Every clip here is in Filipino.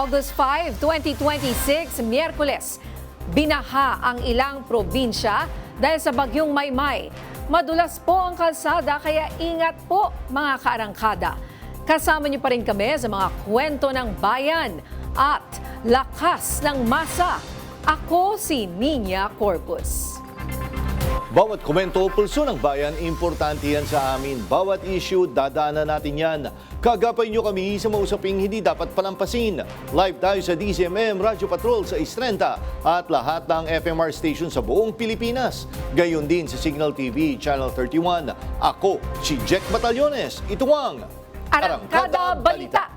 August 5, 2026, Miyerkules, binaha ang ilang probinsya dahil sa bagyong Maymay. Madulas po ang kalsada kaya ingat po mga kaarangkada. Kasama niyo pa rin kami sa mga kwento ng bayan at lakas ng masa. Ako si Nina Corpus. Bawat komento o pulso ng bayan, importante yan sa amin. Bawat issue, dadaanan natin yan. Kagapay nyo kami sa mausaping hindi dapat palampasin. Live tayo sa DZMM Radio Patrol sa Istrenta at lahat ng FMR station sa buong Pilipinas. Gayon din sa Signal TV Channel 31. Ako, si Jack Batallones. Ito ang Arangkada Balita.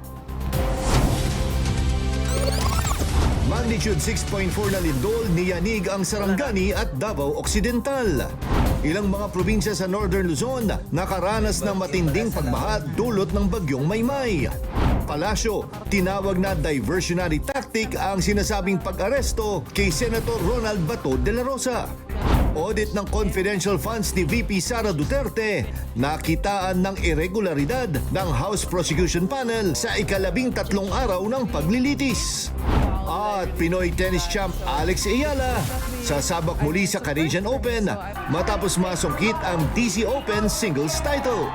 Magnitude 6.4 na lindol niyanig ang Sarangani at Davao Occidental. Ilang mga probinsya sa Northern Luzon nakaranas ng matinding pagbaha dulot ng bagyong Maymay. Palasyo, tinawag na diversionary tactic ang sinasabing pag-aresto kay Senator Ronald Bato de la Rosa. Audit ng confidential funds ni VP Sara Duterte, nakitaan ng irregularidad ng House Prosecution Panel sa ika-13 araw ng paglilitis. At Pinoy tennis champ Alex Ayala sasabak muli sa Canadian Open matapos masungkit ang DC Open singles title.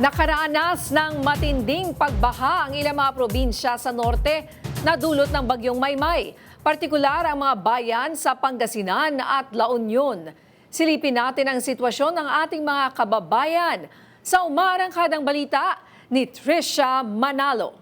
Nakaranas ng matinding pagbaha ang ilang mga probinsya sa norte na dulot ng bagyong Maymay. Partikular ang mga bayan sa Pangasinan at La Union. Silipin natin ang sitwasyon ng ating mga kababayan sa Umarangkadang Balita ni Trisha Manalo.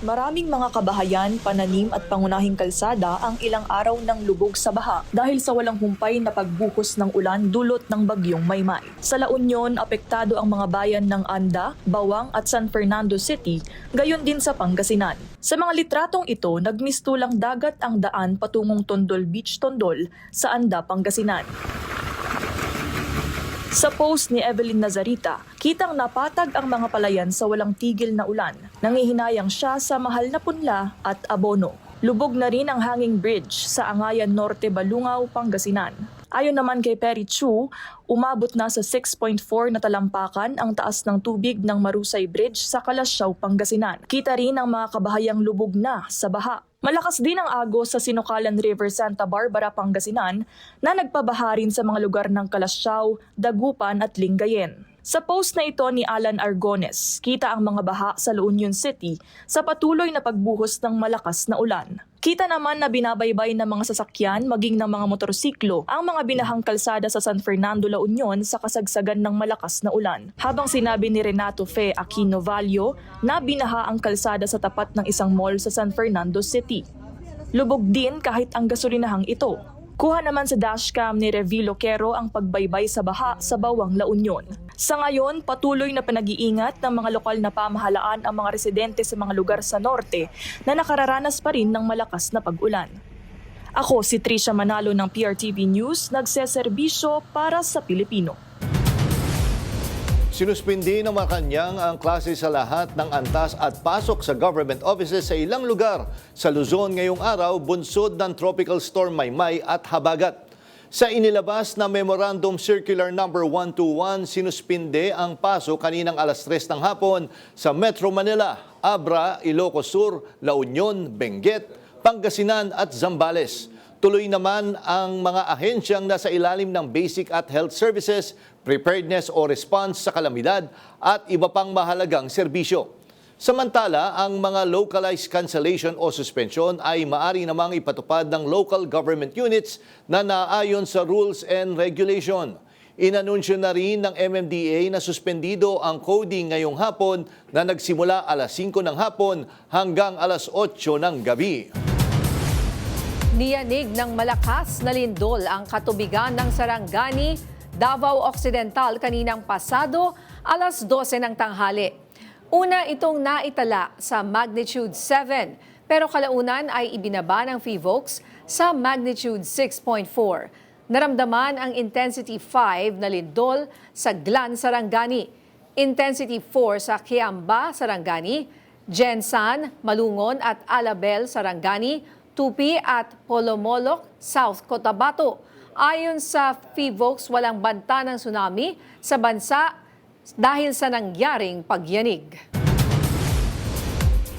Maraming mga kabahayan, pananim at pangunahing kalsada ang ilang araw ng lubog sa baha dahil sa walang humpay na pagbuhos ng ulan dulot ng bagyong Maymay. Sa La Union, apektado ang mga bayan ng Anda, Bawang at San Fernando City, gayon din sa Pangasinan. Sa mga litratong ito, nagmistulang dagat ang daan patungong Tondol Beach, Tondol sa Anda, Pangasinan. Sa post ni Evelyn Nazarita, kitang napatag ang mga palayan sa walang tigil na ulan. Nangihinayang siya sa mahal na punla at abono. Lubog na rin ang hanging bridge sa Angayan Norte, Balungaw, Pangasinan. Ayon naman kay Perry Chu, umabot na sa 6.4 na talampakan ang taas ng tubig ng Marusay Bridge sa Kalasyaw, Pangasinan. Kita rin ang mga kabahayang lubog na sa baha. Malakas din ang agos sa Sinukalan River, Santa Barbara, Pangasinan na nagpabaha rin sa mga lugar ng Kalasyaw, Dagupan at Lingayen. Sa post na ito ni Alan Argones, kita ang mga baha sa La Union City sa patuloy na pagbuhos ng malakas na ulan. Kita naman na binabaybay ng mga sasakyan maging ng mga motorsiklo ang mga binahang kalsada sa San Fernando, La Union sa kasagsagan ng malakas na ulan. Habang sinabi ni Renato Fe Aquino Vallo na binaha ang kalsada sa tapat ng isang mall sa San Fernando City. Lubog din kahit ang gasolinahang ito. Kuha naman sa dashcam ni Revi Loquero ang pagbaybay sa baha sa Bawang, La Union. Sa ngayon, patuloy na panag-iingat ng mga lokal na pamahalaan ang mga residente sa mga lugar sa norte na nakararanas pa rin ng malakas na pag-ulan. Ako si Trisha Manalo ng PRTV News, nagseserbisyo para sa Pilipino. Sinuspindi ng Malacanang ang klase sa lahat ng antas at pasok sa government offices sa ilang lugar sa Luzon ngayong araw, bunsod ng Tropical Storm Maymay at Habagat. Sa inilabas na Memorandum Circular No. 121, sinuspinde ang pasok kaninang alas 3 ng hapon sa Metro Manila, Abra, Ilocos Sur, La Union, Benguet, Pangasinan at Zambales. Tuloy naman ang mga ahensyang nasa ilalim ng basic at health services, preparedness o response sa kalamidad at iba pang mahalagang serbisyo. Samantala, ang mga localized cancellation o suspension ay maari namang ipatupad ng local government units na naayon sa rules and regulation. Inanunsyo na rin ng MMDA na suspendido ang coding ngayong hapon na nagsimula alas 5 ng hapon hanggang alas 8 ng gabi. Niyanig ng malakas na lindol ang katubigan ng Sarangani, Davao Occidental kaninang pasado alas 12 ng tanghali. Una itong naitala sa magnitude 7 pero kalaunan ay ibinaba ng PHIVOLCS sa magnitude 6.4. Naramdaman ang intensity 5 na lindol sa Glan, Sarangani, intensity 4 sa Kiamba, Sarangani, Gensan, Malungon at Alabel, Sarangani, Tupi at Polomolok, South Cotabato. Ayon sa PHIVOLCS, walang banta ng tsunami sa bansa dahil sa nangyaring pagyanig.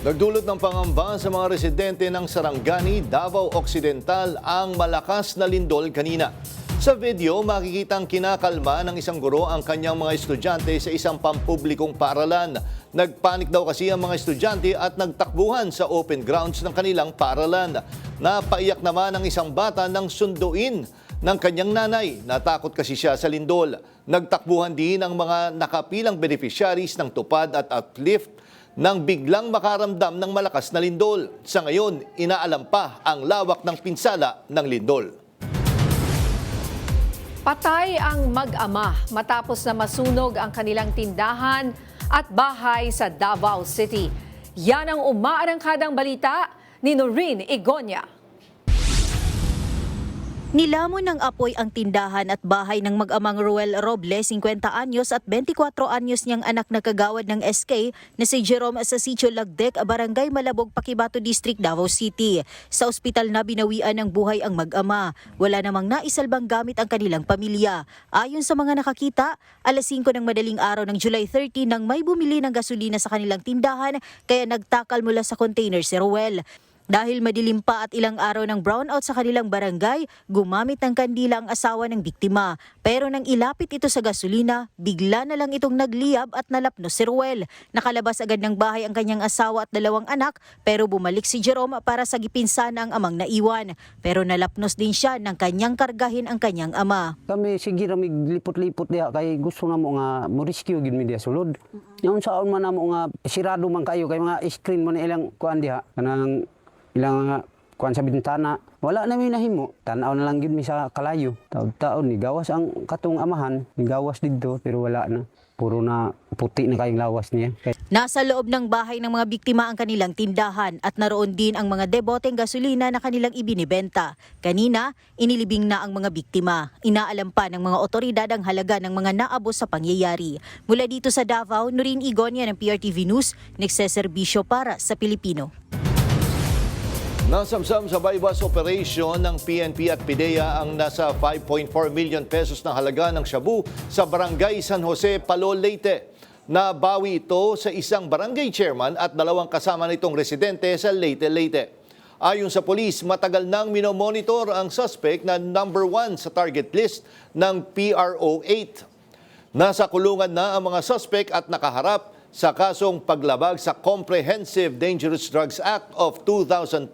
Nagdulot ng pangamba sa mga residente ng Sarangani, Davao Occidental ang malakas na lindol kanina. Sa video, makikitang kinakalma ng isang guro ang kanyang mga estudyante sa isang pampublikong paaralan. Nagpanik daw kasi ang mga estudyante at nagtakbuhan sa open grounds ng kanilang paaralan. Napaiyak naman ang isang bata ng sunduin ng kanyang nanay. Natakot kasi siya sa lindol. Nagtakbuhan din ang mga nakapilang beneficiaries ng tupad at uplift nang biglang makaramdam ng malakas na lindol. Sa ngayon, inaalam pa ang lawak ng pinsala ng lindol. Patay ang mag-ama matapos na masunog ang kanilang tindahan at bahay sa Davao City. Yan ang umaarangkadang balita ni Noreen Igonia. Nilamon ng apoy ang tindahan at bahay ng mag-amang Ruel Robles, 50 anyos at 24 anyos niyang anak na kagawad ng SK na si Jerome sa Sitio Lagdec, Barangay Malabog, Paquibato District, Davao City. Sa ospital na binawian ng buhay ang mag-ama. Wala namang naisalbang gamit ang kanilang pamilya. Ayon sa mga nakakita, alas 5 ng madaling araw ng July 30 nang may bumili ng gasolina sa kanilang tindahan kaya nagtakal mula sa container si Ruel. Dahil madilim pa at ilang araw ng brownout sa kanilang barangay, gumamit ng kandila ang asawa ng biktima. Pero nang ilapit ito sa gasolina, bigla na lang itong nagliyab at nalapnos si Ruel. Nakalabas agad ng bahay ang kanyang asawa at 2 anak, pero bumalik si Jerome para sagipin sana ang amang naiwan. Pero nalapnos din siya ng kanyang kargahin ang kanyang ama. Kami sige ra lipot-lipot diha kay gusto na mo nga mo rescue gid mi diha sulod. Yung saon man namo nga sirado man kayo kay mga screen man ilang kuan diha kanang ilang kuan sa bintana. Wala na mi nahimo. Tan-aw na lang gid mi sa kalayo. Taon ni gawas ang katong amahan, ni gawas didto pero wala na. Puro na puti na kayong lawas niya. Nasa loob ng bahay ng mga biktima ang kanilang tindahan at naroon din ang mga deboteng gasolina na kanilang ibinibenta. Kanina, inilibing na ang mga biktima. Inaalam pa ng mga otoridad ang halaga ng mga naabos sa pangyayari. Mula dito sa Davao, Noreen Igonia ng PRTV News, nagseserbisyo para sa Pilipino. Nasamsam sa bypass operation ng PNP at PIDEA ang nasa 5.4 million pesos na halaga ng shabu sa Barangay San Jose, Palo, Leyte. Nabawi ito sa isang barangay chairman at 2 kasama nitong residente sa Leyte, Leyte. Ayon sa polis, matagal nang minomonitor ang suspect na number 1 sa target list ng PRO 8. Nasa kulungan na ang mga suspect at nakaharap sa kasong paglabag sa Comprehensive Dangerous Drugs Act of 2002.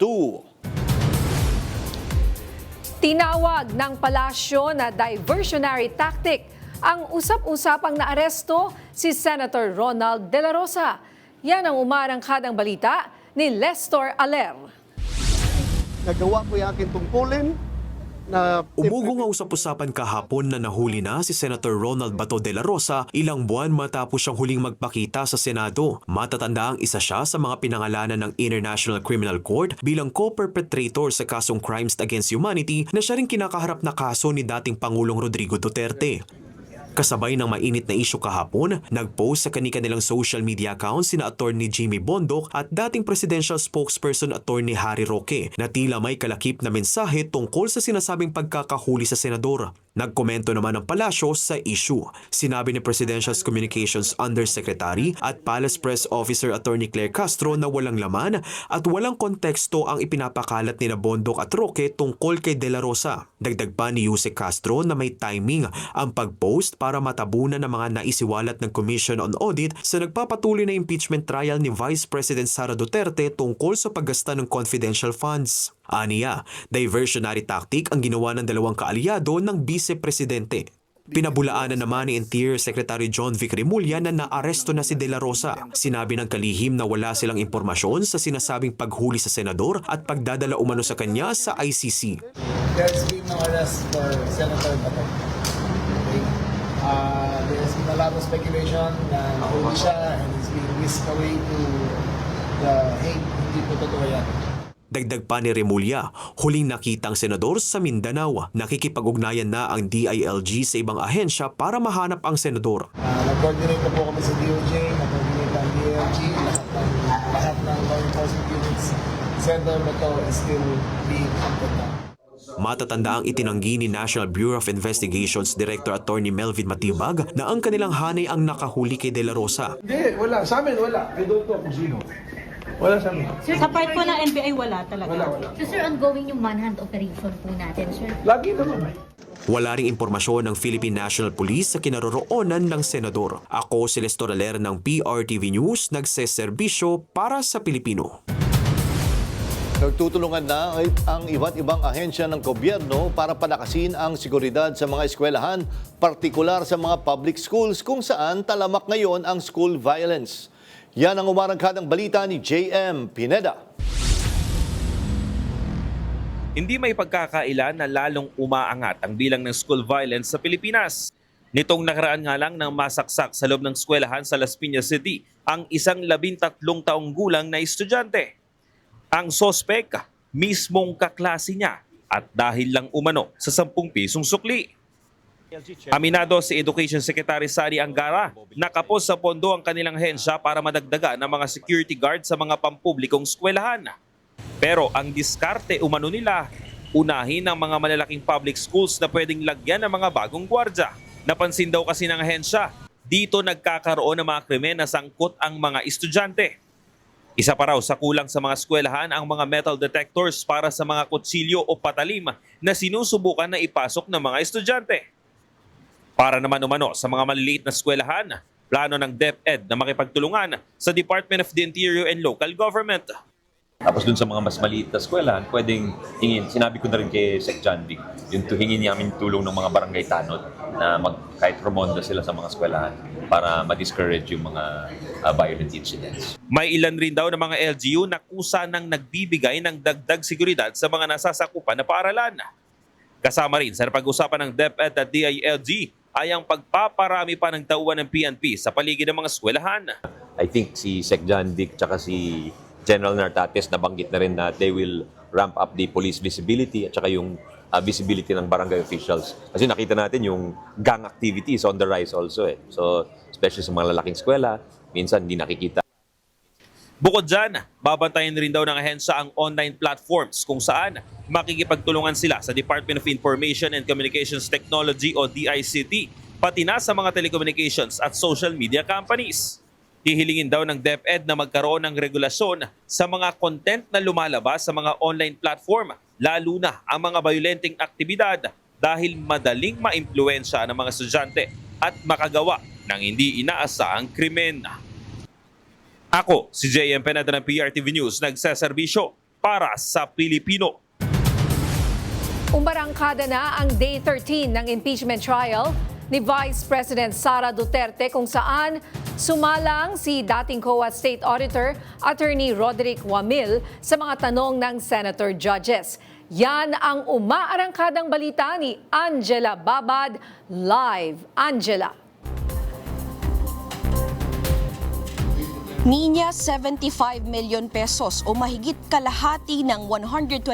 Tinawag ng palasyo na diversionary tactic ang usap-usapang naaresto si Senator Ronald De La Rosa. Yan ang umarangkadang balita ni Lester Aler. Nagawa ko yung aking tungkulin na Umugo nga usap-usapan kahapon na nahuli na si Senator Ronald Bato de la Rosa ilang buwan matapos siyang huling magpakita sa Senado. Matatanda ang isa siya sa mga pinangalanan ng International Criminal Court bilang co-perpetrator sa kasong Crimes Against Humanity na siya rin kinakaharap na kaso ni dating Pangulong Rodrigo Duterte. Kasabay ng mainit na isyu kahapon, nag-post sa kanilang social media accounts sina Attorney Jimmy Bondoc at dating presidential spokesperson Attorney Harry Roque na tila may kalakip na mensahe tungkol sa sinasabing pagkakahuli sa senador. Nagkomento naman ang palasyo sa issue. Sinabi ni Presidential's Communications Undersecretary at Palace Press Officer Attorney Claire Castro na walang laman at walang konteksto ang ipinapakalat ni Bondoc at Roque tungkol kay De La Rosa. Dagdag pa ni Yusek Castro na may timing ang pag-post para matabunan ng mga naisiwalat ng Commission on Audit sa nagpapatuloy na impeachment trial ni Vice President Sara Duterte tungkol sa paggasta ng confidential funds. Aniya, diversionary tactic ang ginawa ng 2 kaalyado ng Vice-Presidente. Pinabulaanan naman ni Interior Secretary John Vic Remulla na naaresto na si De La Rosa. Sinabi ng kalihim na wala silang impormasyon sa sinasabing paghuli sa senador at pagdadala umano sa kanya sa ICC. There's been no arrest for Senator Bato. Okay? There's been a lot of speculation na nahuli siya and it's being whisked away to the Hague. Hindi po totoo yan. Dagdag pa ni Remulla, huling nakitang senador sa Mindanao. Nakikipag-ugnayan na ang DILG sa ibang ahensya para mahanap ang senador. Nag-coordinate na po kami sa DOJ, nag-coordinate ang DILG, lahat ng law enforcement units. Senator Bato is still being hunted now. Matatanda ang itinanggi ni National Bureau of Investigations Director Attorney Melvin Matibag na ang kanilang hanay ang nakahuli kay De La Rosa. Hindi, wala. Sa amin, wala. I don't know kung sino. Wala sa amin. Sa part po ng NBI, wala talaga. Wala. So sir, ongoing yung manhunt operation po natin, sir. Lagi naman. Wala ring impormasyon ng Philippine National Police sa kinaroroonan ng senador. Ako si Lester Aler ng PRTV News, nagseserbisyo para sa Pilipino. Nagtutulungan na ang iba't ibang ahensya ng gobyerno para palakasin ang seguridad sa mga eskwelahan, partikular sa mga public schools kung saan talamak ngayon ang school violence. Yan ang umarangkadang balita ni JM Pineda. Hindi may pagkakaila na lalong umaangat ang bilang ng school violence sa Pilipinas. Nitong nakaraan nga lang nang masaksak sa loob ng eskwelahan sa Las Piñas City ang isang 13 taong gulang na estudyante. Ang sospek, mismong kaklase niya at dahil lang umano sa 10 pisong sukli. Aminado si Education Secretary Sari Angara, nakapos sa pondo ang kanilang hensya para madagdagan ng mga security guard sa mga pampublikong eskwelahan. Pero ang diskarte umano nila, unahin ang mga malalaking public schools na pwedeng lagyan ng mga bagong gwardya. Napansin daw kasi ng ahensya, dito nagkakaroon ng mga krimen na sangkot ang mga estudyante. Isa pa raw sa kulang sa mga eskwelahan ang mga metal detectors para sa mga kutsilyo o patalim na sinusubukan na ipasok ng mga estudyante. Para naman umano sa mga maliliit na eskwelahan, plano ng DepEd na makipagtulungan sa Department of the Interior and Local Government. Tapos dun sa mga mas maliit na eskwelahan, pwedeng hingin, sinabi ko na rin kay Sec. John Vic, yung hingin namin tulong ng mga barangay tanod na kahit romonda sila sa mga eskwelahan para ma-discourage yung mga violent incidents. May ilan rin daw ng mga LGU na kusa nang nagbibigay ng dagdag seguridad sa mga nasasakupan na paaralan. Kasama rin sa pag-usapan ng DepEd at DILG ay ang pagpaparami pa ng tauhan ng PNP sa paligid ng mga eskwelahan. I think si Sec. John Vic tsaka si General Nartates nabanggit na rin na they will ramp up the police visibility at saka yung visibility ng barangay officials. Kasi nakita natin yung gang activities on the rise also. So, especially sa mga lalaking eskwela, minsan hindi nakikita. Bukod dyan, babantayan rin daw ng ahensya ang online platforms kung saan makikipagtulungan sila sa Department of Information and Communications Technology o DICT, pati na sa mga telecommunications at social media companies. Hihilingin daw ng DepEd na magkaroon ng regulasyon sa mga content na lumalabas sa mga online platform, lalo na ang mga violenting aktibidad dahil madaling maimpluwensya ng mga estudyante at makagawa ng hindi inaasahang krimen. Ako, si JM Pineda ng PRTV News, nagseserbisyo para sa Pilipino. Umbarangkada na ang Day 13 ng impeachment trial ni Vice President Sara Duterte kung saan sumalang si dating COA State Auditor Attorney Roderick Wamil sa mga tanong ng Senator Judges. Yan ang umaarangkadang balita ni Angela Babad live. Angela. Niya 75 million pesos o mahigit kalahati ng 125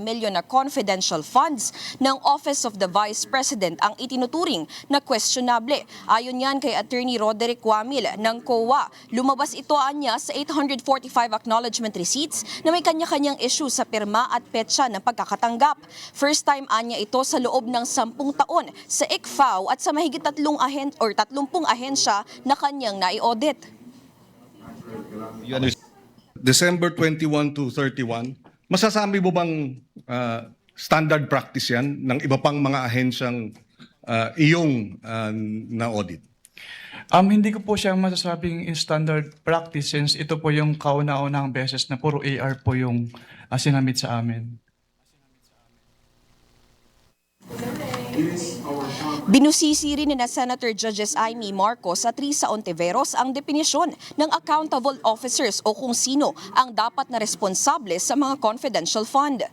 million na confidential funds ng Office of the Vice President ang itinuturing na questionable. Ayon yan kay Attorney Roderick Wamil ng COA. Lumabas ito anya sa 845 acknowledgement receipts na may kanya-kanyang issue sa pirma at petsa ng pagkakatanggap. First time anya ito sa loob ng 10 taon sa ICFAO at sa mahigit 30 ahensya na kanyang nai-audit. December 21 to 31, masasabi mo bang standard practice yan ng iba pang mga ahensyang iyong na-audit? Hindi ko po siya masasabing in standard practice since ito po yung kauna-unahang beses na puro AR po yung sinamit sa amin. Binusisi rin ni Senator Judges Amy Marcos at Risa Ontiveros ang definisyon ng accountable officers o kung sino ang dapat na responsable sa mga confidential fund.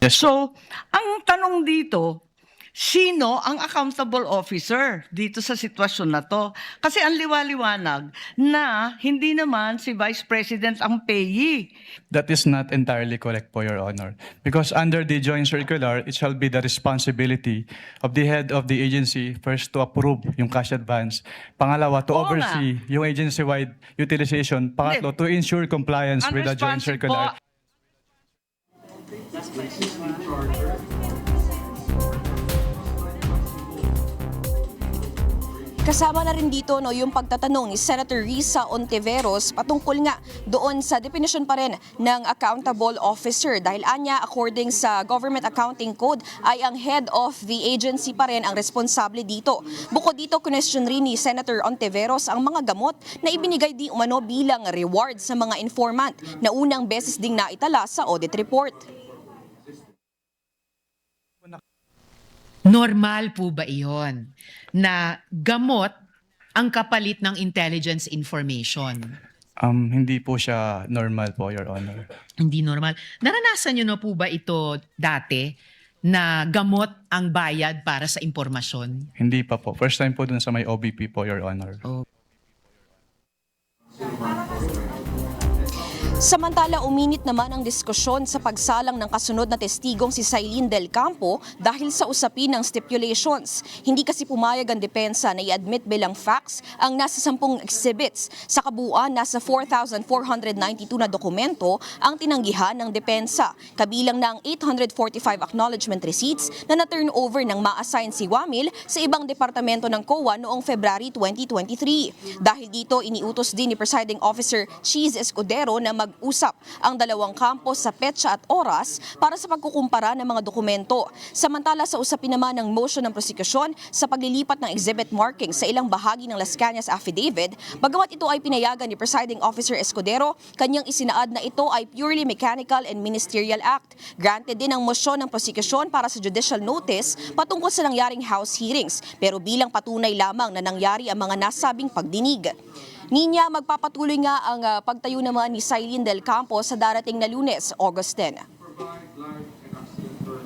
So, ang tanong dito, sino ang accountable officer dito sa sitwasyon na to? Kasi ang liwaliwanag na hindi naman si Vice President ang payee. That is not entirely correct po, Your Honor. Because under the joint circular, it shall be the responsibility of the head of the agency first to approve yung cash advance. Pangalawa, to oversee yung agency-wide utilization. Pangatlo, to ensure compliance with the joint circular. Kasama na rin dito yung pagtatanong ni Senator Risa Ontiveros patungkol nga doon sa definition pa rin ng accountable officer dahil anya according sa Government Accounting Code ay ang head of the agency pa rin ang responsable dito. Bukod dito, question rin ni Senator Ontiveros ang mga gamot na ibinigay di umano bilang reward sa mga informant na unang beses ding naitala sa audit report. Normal po ba iyon na gamot ang kapalit ng intelligence information? Hindi po siya normal po, Your Honor. Hindi normal. Naranasan nyo na po ba ito dati na gamot ang bayad para sa impormasyon? Hindi pa po. First time po dun sa may OBP po, Your Honor. Samantala, uminit naman ang diskusyon sa pagsalang ng kasunod na testigong si Sailin Del Campo dahil sa usapin ng stipulations. Hindi kasi pumayag ang depensa na i-admit bilang facts ang nasa 10 exhibits. Sa kabuuan, nasa 4,492 na dokumento ang tinanggihan ng depensa. Kabilang na ang 845 acknowledgement receipts na na-turn over ng ma-assign si Wamil sa ibang departamento ng COA noong February 2023. Dahil dito, iniutos din ni Presiding Officer Cheese Escudero na mag-usap ang dalawang kampo sa petsa at oras para sa pagkukumpara ng mga dokumento. Samantala sa usapin naman ng motion ng prosekusyon sa paglilipat ng exhibit marking sa ilang bahagi ng Las Cañas affidavit, bagamat ito ay pinayagan ni Presiding Officer Escudero, kanyang isinaad na ito ay purely mechanical and ministerial act. Granted din ang motion ng prosekusyon para sa judicial notice patungkol sa nangyaring House hearings, pero bilang patunay lamang na nangyari ang mga nasabing pagdinig. Ninya, magpapatuloy nga ang pagtayo naman ni Sailin Del Campo sa darating na Lunes, August 10.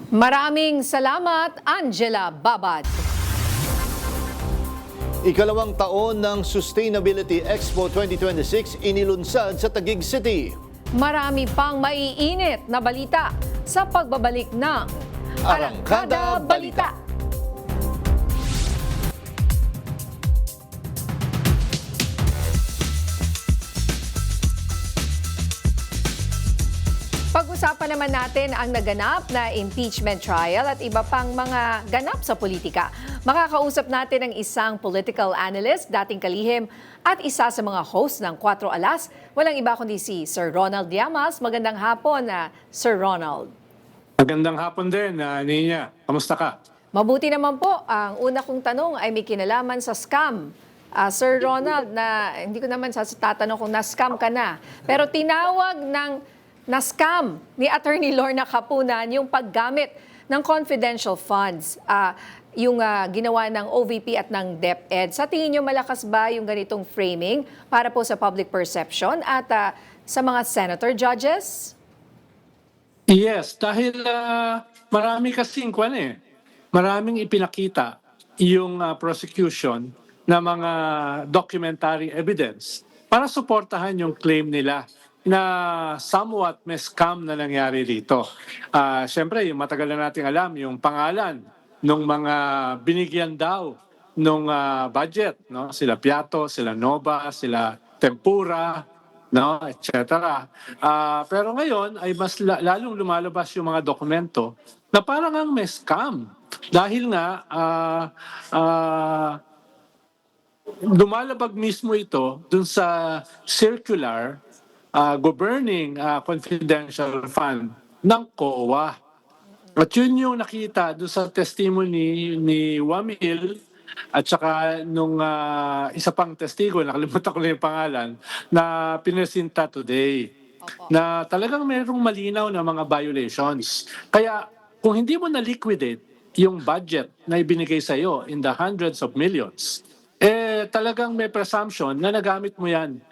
Maraming salamat, Angela Babad. Ikalawang taon ng Sustainability Expo 2026 inilunsad sa Taguig City. Marami pang maiinit na balita sa pagbabalik ng Arangkada Balita. Pag-usapan naman natin ang naganap na impeachment trial at iba pang mga ganap sa politika. Makakausap natin ang isang political analyst, dating kalihim, at isa sa mga host ng 4 Alas. Walang iba kundi si Sir Ronald Llamas. Magandang hapon, Sir Ronald. Magandang hapon din, Nina. Kamusta ka? Mabuti naman po. Ang una kong tanong ay may kinalaman sa scam. Sir Ronald, na hindi ko naman tatanong kung na-scam ka na. Pero tinawag na-scam ni Attorney Lorna Capunan yung paggamit ng confidential funds, yung ginawa ng OVP at ng DepEd. Sa tingin nyo, malakas ba yung ganitong framing para po sa public perception at sa mga senator judges? Yes, dahil marami kasing maraming ipinakita yung prosecution na mga documentary evidence para suportahan yung claim nila na somewhat may scam na nangyari dito. Siyempre, yung matagal na nating alam, yung pangalan ng mga binigyan daw ng budget, no? Sila Piato, sila Nova, sila Tempura, no? Etc. Pero ngayon ay mas lalong lumalabas yung mga dokumento na parang ang may scam. Dahil nga, lumalabag mismo ito dun sa circular governing confidential fund ng COA. At yun yung nakita doon sa testimony ni Wamil at saka nung isa pang testigo, nakalimutan ko na yung pangalan, na pinesinta today. Na talagang mayroong malinaw na mga violations. Kaya kung hindi mo na-liquidate yung budget na ibinigay sa iyo in the hundreds of millions, talagang may presumption na nagamit mo yan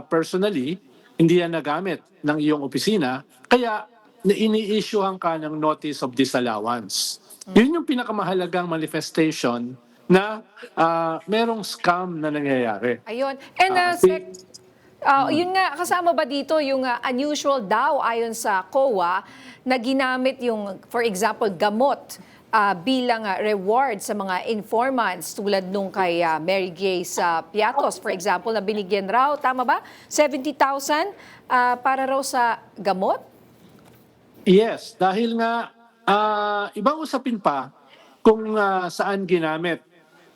personally, hindi yan nagamit ng iyong opisina, kaya ini-issuehan ka ng notice of disallowance. Yun yung pinakamahalagang manifestation na merong scam na nangyayari. Ayun. And yun nga, kasama ba dito yung unusual daw ayon sa COA na ginamit yung, for example, gamot bilang reward sa mga informants tulad nung kay Mary Grace Piatos, for example, na binigyan raw, tama ba? 70,000 para raw sa gamot? Yes, dahil nga ibang usapin pa kung saan ginamit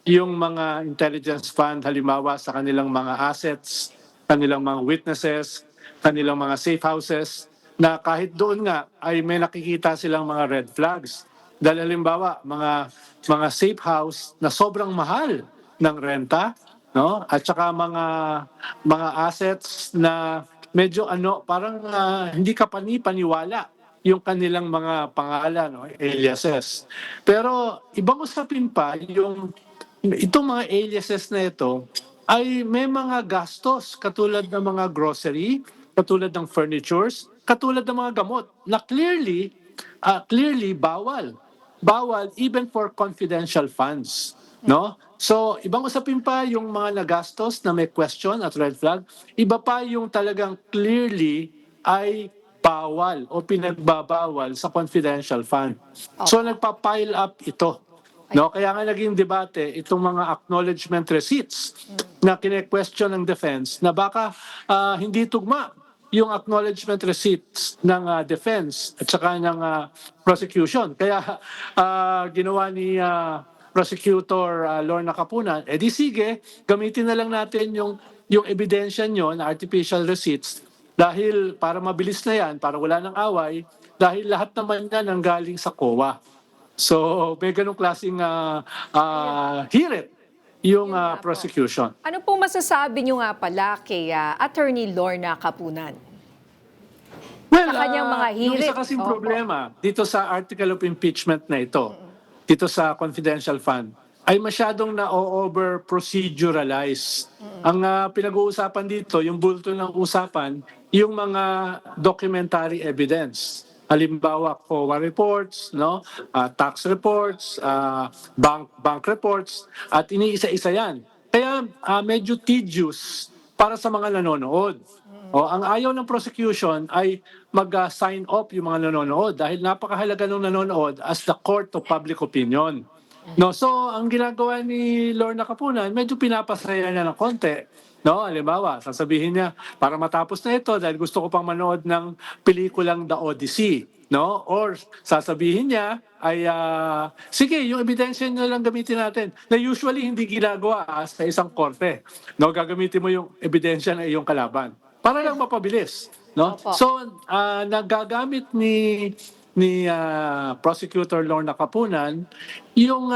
yung mga intelligence fund, halimbawa sa kanilang mga assets, kanilang mga witnesses, kanilang mga safe houses, na kahit doon nga ay may nakikita silang mga red flags. Dahil halimbawa, mga safe house na sobrang mahal ng renta, no? At saka mga assets na medyo parang hindi ka paniwala yung kanilang mga pangalan, no, aliases. Pero ibang usapin pa yung itong mga aliases na ito ay may mga gastos katulad ng mga grocery, katulad ng furnitures, katulad ng mga gamot na clearly bawal. Bawal even for confidential funds, no? So, ibang usapin pa yung mga nagastos na may question at red flag, iba pa yung talagang clearly ay bawal o pinagbabawal sa confidential fund. So nagpa-pile up ito. No, kaya nga naging debate itong mga acknowledgement receipts na kine-question ng defense na baka hindi tugma yung acknowledgement receipts ng defense at saka ng prosecution. Kaya ginawa ni Prosecutor Lorna Capunan, di sige, gamitin na lang natin yung ebidensya nyo na artificial receipts dahil para mabilis na yan, para wala ng away, dahil lahat naman yan ang galing sa COA. So, may ganong klaseng hirit yung prosecution. Ano po masasabi nyo nga pala kay Attorney Lorna Capunan? Well, Sa kanyang mga yung hirit. isa kasing Opo. problema dito sa article of impeachment na ito, dito sa confidential fund, ay masyadong na-over proceduralize. Ang pinag-uusapan dito, yung bulto ng usapan, yung mga documentary evidence. Halimbawa, COA reports, no? Tax reports, bank reports, at iniisa-isa yan. Kaya medyo tedious para sa mga nanonood. Ang ayaw ng prosecution ay mag-sign off yung mga nanonood dahil napakahalaga ng nanonood as the court of public opinion. No, so ang ginagawa ni Lorna Capunan, medyo pinapasaya niya ng konti. No, halimbawa, sasabihin niya, para matapos na ito dahil gusto ko pang manood ng pelikulang The Odyssey. No? Or sasabihin niya ay, sige, yung ebidensya nyo lang gamitin natin. Na usually hindi ginagawa sa isang korte. No, gagamitin mo yung ebidensya ng iyong kalaban. Para lang mapabilis. No? Opo. So, nagagamit ni Prosecutor Lorna Capunan yung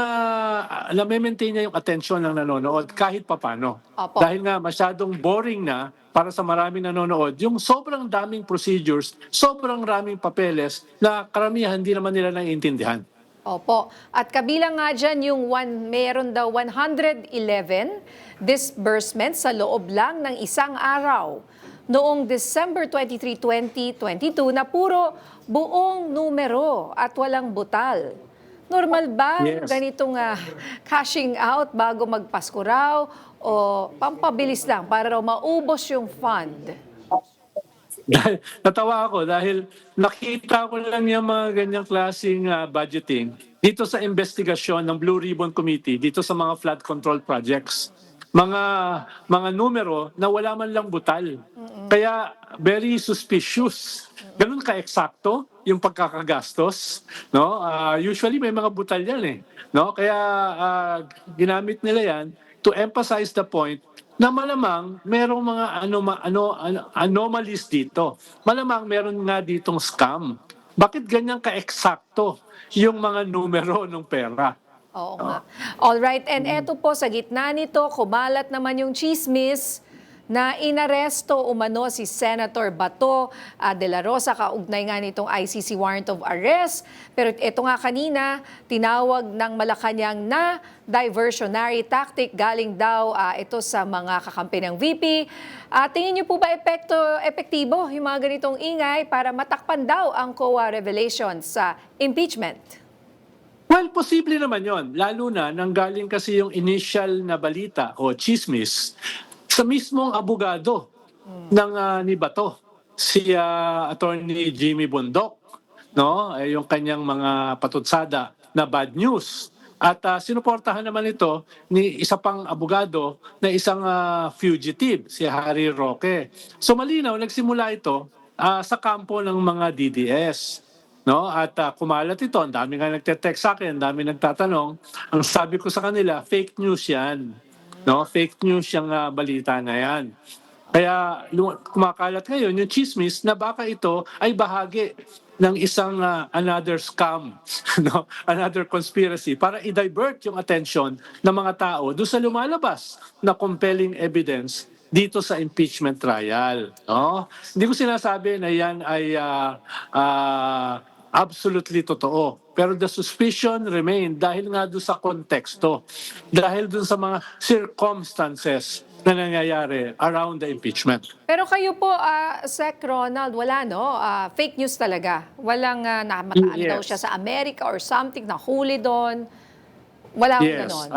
na-maintain niya yung atensyon ng nanonood kahit papano. Opo. Dahil nga masyadong boring na para sa maraming nanonood yung sobrang daming procedures, sobrang raming papeles na karamihan hindi naman nila naiintindihan. Opo. At kabilang nga dyan yung meron daw 111 disbursements sa loob lang ng isang araw. Noong December 23, 2022 na puro buong numero at walang butal. Normal ba Yes. ganitong cashing out bago magpasko raw o pampabilis lang para raw maubos yung fund? Natawa ako dahil nakita ko lang yung mga ganyang klaseng budgeting dito sa investigasyon ng Blue Ribbon Committee dito sa mga flood control projects. Mga numero na wala man lang butal. Kaya very suspicious. Ganun ka-eksakto yung pagkakagastos, no? Usually may mga butal yan eh, no? Kaya ginamit nila yan to emphasize the point na malamang merong mga anomalies dito. Malamang meron nga ditong scam. Bakit ganyan ka-eksakto yung mga numero ng pera? Oo nga. Alright, and eto po sa gitna nito, kumalat naman yung chismis na inaresto umano si Senator Bato de la Rosa kaugnay nga nitong ICC warrant of arrest. Pero ito nga kanina, tinawag ng Malacanang na diversionary tactic galing daw ito sa mga kakampi ng VP. Tingin niyo po ba epektibo yung mga ganitong ingay para matakpan daw ang COA revelations sa impeachment? Well, posible naman yon. Lalo na nanggaling kasi yung initial na balita o chismis sa mismong abogado ng ni Bato, si Attorney Jimmy Bundok, no? Yung kanyang mga patutsada na bad news. At sinuportahan naman ito ni isa pang abogado na isang fugitive, si Harry Roque. So malinaw, nagsimula ito sa kampo ng mga DDS. No? At kumalat ito, ang dami nga nagte-text sa akin, ang dami nagtatanong. Ang sabi ko sa kanila, fake news yan. No? Fake news yung balita na yan. Kaya kumakalat ngayon yung chismis na baka ito ay bahagi ng isang another scam, no? Another conspiracy para i-divert yung attention ng mga tao doon sa lumalabas na compelling evidence dito sa impeachment trial. No? Hindi ko sinasabi na yan ay absolutely totoo. Pero the suspicion remain dahil nga doon sa konteksto, dahil doon sa mga circumstances na nangyayari around the impeachment. Pero kayo po, Sec Ronald, wala no? Fake news talaga. Walang namataan daw siya sa Amerika or something, nahuli doon. Wala Yes. ganon.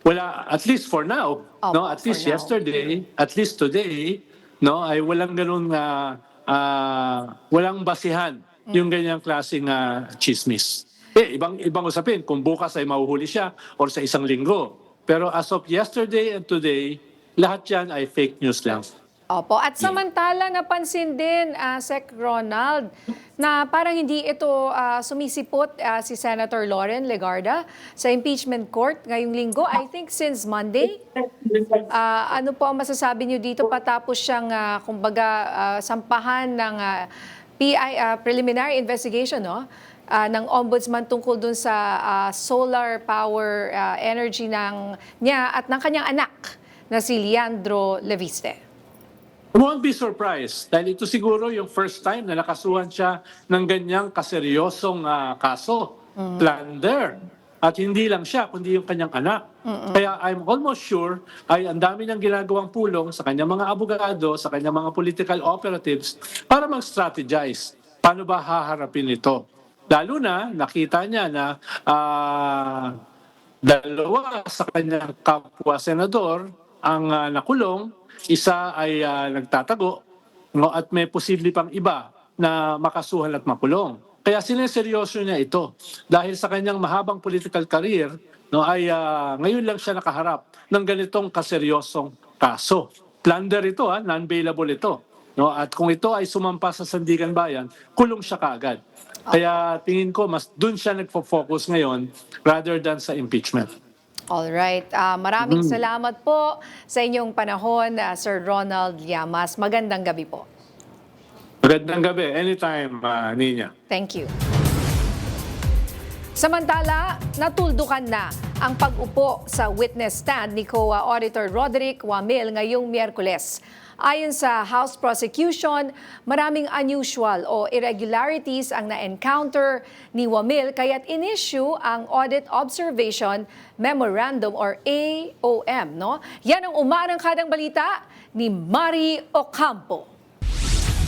Wala, at least for now. No? At least yesterday, at least today, no, ay walang ganun walang basihan yung ganyang klaseng chismis. Ibang usapin kung bukas ay mahuhuli siya or sa isang linggo. Pero as of yesterday and today, lahat yan ay fake news lang. Opo. At samantala, napansin din, Sec Ronald, na parang hindi ito sumisipot si Senator Loren Legarda sa impeachment court ngayong linggo. I think since Monday. Ano po ang masasabi niyo dito patapos siyang, sampahan ng preliminary investigation, no? Ng ombudsman tungkol dun sa solar power energy niya at ng kanyang anak na si Leandro Leviste. Won't be surprised dahil ito siguro yung first time na nakasuhan siya ng ganyang kaseryosong kaso, plunder. At hindi lang siya, kundi yung kanyang anak. Kaya I'm almost sure ay ang dami niyang ginagawang pulong sa kanyang mga abogado, sa kanyang mga political operatives para mag-strategize. Paano ba haharapin ito? Lalo na, nakita niya na dalawa sa kanyang kapwa senador ang nakulong, isa ay nagtatago, no, at may posible pang iba na makasuhan at makulong. Kaya sineseryoso niya ito dahil sa kanyang mahabang political career, no, ay ngayon lang siya nakaharap ng ganitong kaseryosong kaso. Plunder ito, non-bailable ito. No, at kung ito ay sumampa sa Sandigan Bayan, kulong siya kaagad. Kaya tingin ko mas dun siya nagfo-focus ngayon rather than sa impeachment. All right. Maraming salamat po sa inyong panahon, Sir Ronald Llamas. Magandang gabi po. Magandang gabi. Anytime, Nina. Thank you. Samantala, natuldukan na ang pag-upo sa witness stand ni COA Auditor Roderick Wamil ngayong Miyerkules. Ayon sa House Prosecution, maraming unusual o irregularities ang na-encounter ni Wamil kaya't in-issue ang Audit Observation Memorandum or AOM. No? Yan ang umarangkadang balita ni Mari Ocampo.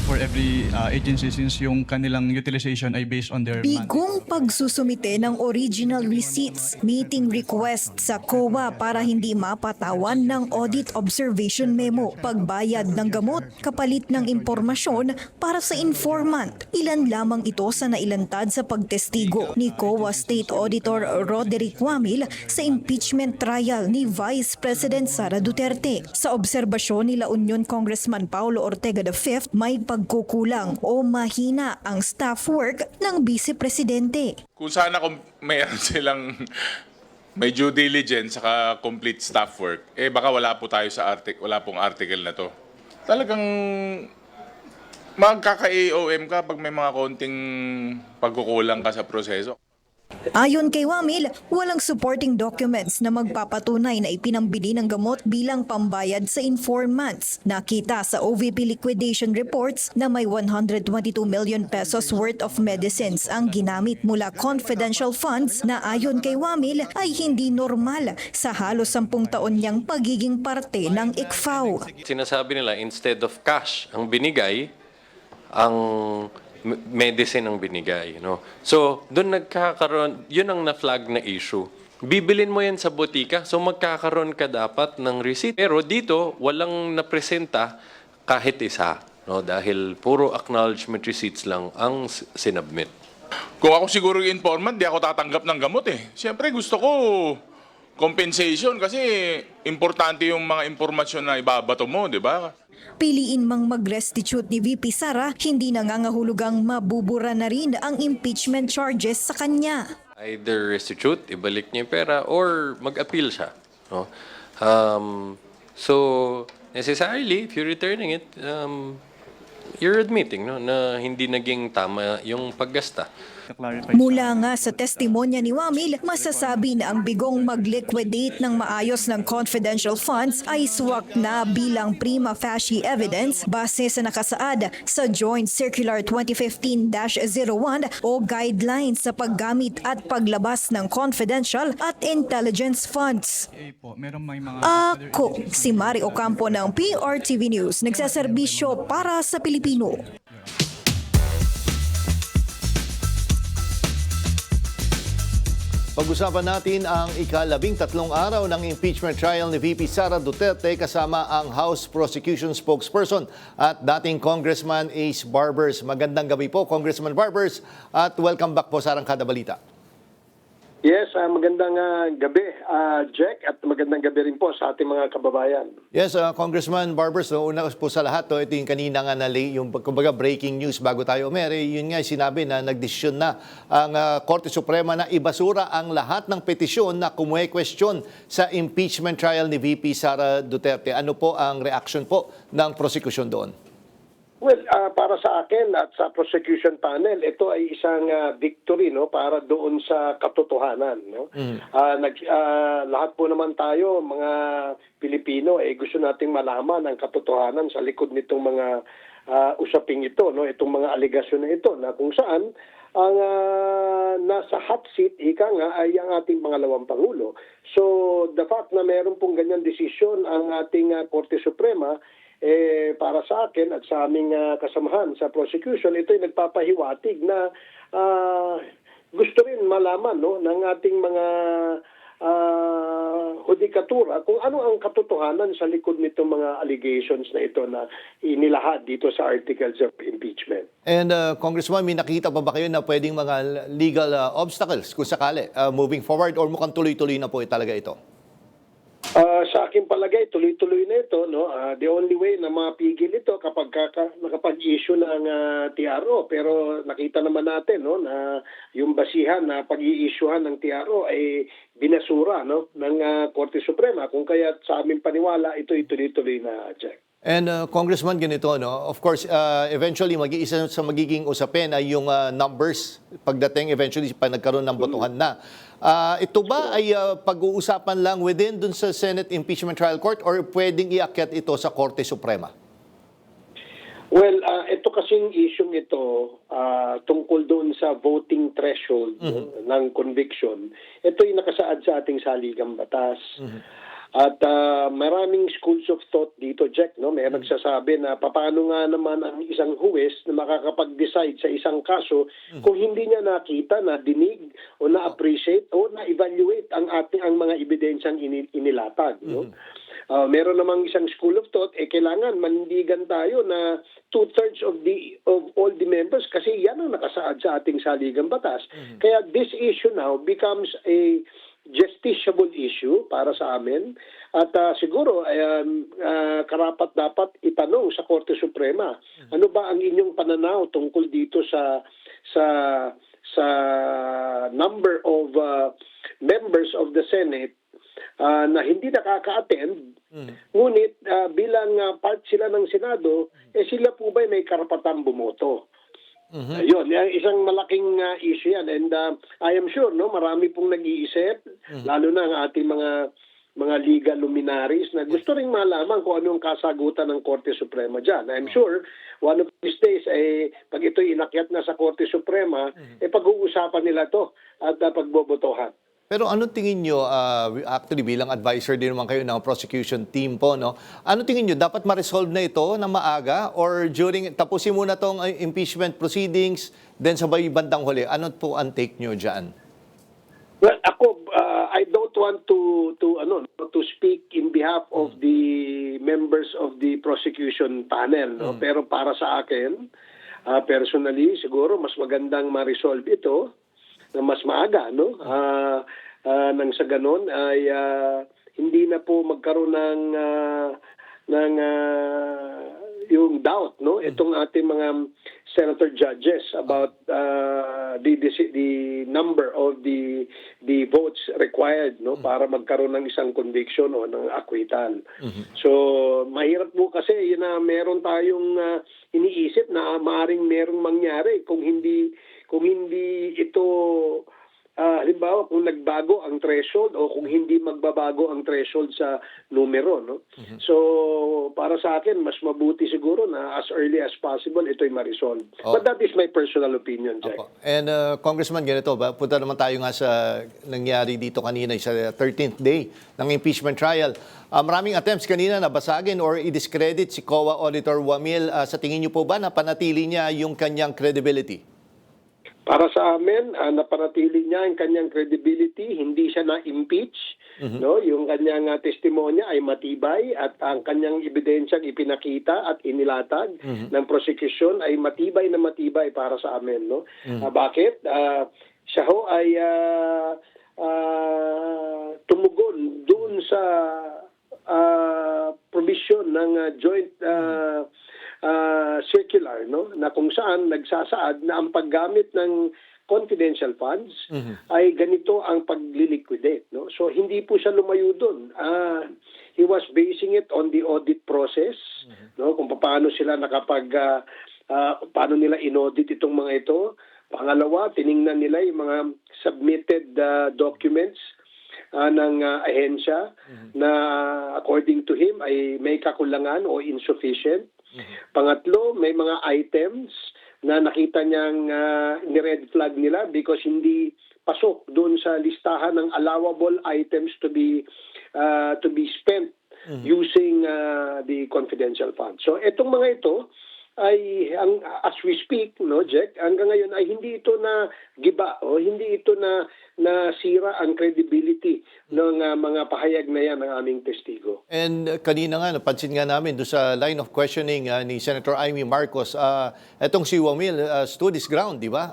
For every agency since yung kanilang utilization ay based on their Bigong pagsusumite ng original receipts, meeting request sa COA para hindi mapatawan ng audit observation memo, pagbayad ng gamot kapalit ng impormasyon para sa informant. Ilan lamang ito sa nailantad sa pagtestigo ni COA State Auditor Roderick Wamil sa impeachment trial ni Vice President Sara Duterte. Sa obserbasyon ni La Union Congressman Paulo Ortega V, may pagkukulang o mahina ang staff work ng Vice Presidente. Kung sana kung mayroon silang may due diligence saka complete staff work, baka wala po tayo sa wala pong article na to. Talagang magkaka-AOM ka pag may mga konting pagkukulang ka sa proseso. Ayon kay Wamil, walang supporting documents na magpapatunay na ipinambili ng gamot bilang pambayad sa informants. Nakita sa OVP liquidation reports na may 122 million pesos worth of medicines ang ginamit mula confidential funds na ayon kay Wamil ay hindi normal sa halos 10 taon niyang pagiging parte ng ICFAO. Sinasabi nila instead of cash ang binigay, ang medicine ang binigay, no? So, doon nagkakaroon, yun ang na-flag na issue. Bibilin mo yan sa botika, so magkakaroon ka dapat ng receipt. Pero dito, walang napresenta kahit isa, no? Dahil puro acknowledgement receipts lang ang sinubmit. Kung ako siguro yung informant, di ako tatanggap ng gamot eh. Siyempre gusto ko compensation kasi importante yung mga impormasyon na ibabato mo, di ba? Piliin mang mag-restitute ni VP Sara, hindi nangangahulugang mabubura na rin ang impeachment charges sa kanya. Either restitute, ibalik niya yung pera, or mag-appeal siya. No? So, necessarily, if you're returning it, you're admitting na hindi naging tama yung paggasta. Mula nga sa testimonya ni Wamil, masasabi na ang bigong mag-liquidate ng maayos ng confidential funds ay swak na bilang prima facie evidence base sa nakasaad sa Joint Circular 2015-01 o guidelines sa paggamit at paglabas ng confidential at intelligence funds. Ako, si Mari Ocampo ng PRTV News, nagsaserbisyo para sa Pilipino. Pag-usapan natin ang ika-13 araw ng impeachment trial ni VP Sara Duterte kasama ang House Prosecution Spokesperson at dating Congressman Ace Barbers. Magandang gabi po, Congressman Barbers, at welcome back po sa Arangkada Balita. Yes, magandang gabi, Jack, at magandang gabi rin po sa ating mga kababayan. Yes, Congressman Barbers, una po sa lahat, ito yung kanina nga yung kumbaga breaking news bago tayo umere, yun nga sinabi na nagdesisyon na ang Korte Suprema na ibasura ang lahat ng petisyon na kumuhe-question sa impeachment trial ni VP Sara Duterte. Ano po ang reaction po ng prosecution doon? Well, para sa akin at sa prosecution panel, ito ay isang victory para doon sa katotohanan. Lahat po naman tayo, mga Pilipino, gusto nating malaman ang katotohanan sa likod nitong mga usaping ito, itong mga aligasyon na ito, na kung saan ang nasa hot seat, ika nga, ay ang ating pangalawang Pangulo. So, the fact na meron pong ganyan desisyon ang ating Korte Suprema, para sa akin at sa aming kasamahan sa prosecution, ito ay nagpapahiwatig na gusto rin malaman ng ating mga hudikatura kung ano ang katotohanan sa likod nitong mga allegations na ito na inilahad dito sa articles of impeachment. And Congressman, may nakita pa ba kayo na pwedeng mga legal obstacles kung sakali moving forward, or mukhang tuloy-tuloy na po talaga ito? Sa aking palagay, tuloy-tuloy na ito. The only way na mapigil ito kapag nakapag-issue ng TRO. Pero nakita naman natin na yung basihan na pag-i-issuehan ng TRO ay binasura ng Korte Suprema. Kung kaya sa aming paniwala, ito ay tuloy-tuloy na, Jack. And Congressman, ganito, of course, eventually mag-iisa sa magiging usapin ay yung numbers pagdating eventually pag nagkaroon ng botohan na. Ito ba ay pag-uusapan lang within dun sa Senate Impeachment Trial Court, or pwedeng iakyat ito sa Korte Suprema? Well, ito kasing issue ito tungkol doon sa voting threshold ng conviction. Ito yung nakasaad sa ating saligang batas. At maraming schools of thought dito, Jack, may nagsasabi na paano nga naman ang isang huwes na makakapag-decide sa isang kaso kung hindi niya nakita, na dinig o na-appreciate o na-evaluate ang mga ebidensyang inilatag. Meron namang isang school of thought, kailangan manindigan tayo na 2/3 of all the members, kasi yan ang nakasaad sa ating saligang batas. Kaya this issue now becomes a justiciable issue para sa amin, at siguro karapat dapat itanong sa Korte Suprema, ano ba ang inyong pananaw tungkol dito sa number of members of the Senate na hindi nakaka-attend, ngunit bilang part sila ng Senado, sila po ba may karapatang bumoto? Yun, isang malaking issue yan, and I am sure marami pong nag-iisip, lalo na ang ating mga legal luminaries na gusto ring malaman kung anong kasagutan ng Korte Suprema dyan. I'm sure one of these days, pag ito'y inakyat na sa Korte Suprema, pag-uusapan nila to at pagbobotohan. Pero anong tingin nyo, actually bilang advisor din naman kayo ng prosecution team po, ano tingin nyo, dapat ma-resolve na ito na maaga, or tapusin muna tong impeachment proceedings, then sabay bandang huli? Ano po ang take nyo dyan? Well, ako, I don't want to speak in behalf of the members of the prosecution panel, pero para sa akin, personally, siguro mas magandang ma-resolve ito na mas maaga, nang sa ganon ay hindi na po magkaroon ng yung doubt, no, itong ating mga senator judges about the number of the votes required, no, para magkaroon ng isang conviction o ng acquittal. So mahirap po kasi yun na meron tayong iniisip na maaring merong mangyari kung hindi ito halimbawa kung nagbago ang threshold o kung hindi magbabago ang threshold sa numero, no? So para sa akin mas mabuti siguro na as early as possible ito'y ma-resolve. But that is my personal opinion, Jack. And Congressman, ganito ba? Punta naman tayo nga sa nangyari dito kanina sa 13th day ng impeachment trial. Maraming attempts kanina na basagin or i-discredit si COA Auditor Wamil. Sa tingin niyo po ba na panatili niya yung kanyang credibility? Para sa amin, napanatili niya ang kanyang credibility, hindi siya na-impeach, no? Yung kanyang testimonya ay matibay at ang kanyang ebidensyang ipinakita at inilatag ng prosecution ay matibay na matibay para sa amin, no? Bakit? Siya ho ay tumugon doon sa provision ng joint circular, no, na kung saan nagsasaad na ang paggamit ng confidential funds ay ganito ang pagliliquidate, no. So hindi po siya lumayo doon. He was basing it on the audit process, no, kung paano sila paano nila inaudit itong mga ito. Pangalawa, tiningnan nila yung mga submitted documents ng ahensya na according to him ay may kakulangan o insufficient. Pangatlo, may mga items na nakita niyang ni-red flag nila because hindi pasok doon sa listahan ng allowable items to be spent using the confidential fund. So itong mga ito ay as we speak, no, Jack, hanggang ngayon ay hindi ito na giba o hindi ito na nasira ang credibility ng mga pahayag na yan ng aming testigo. And kanina nga, napansin nga namin doon sa line of questioning ni Senator Amy Marcos, etong si Wamil stood his ground, di ba?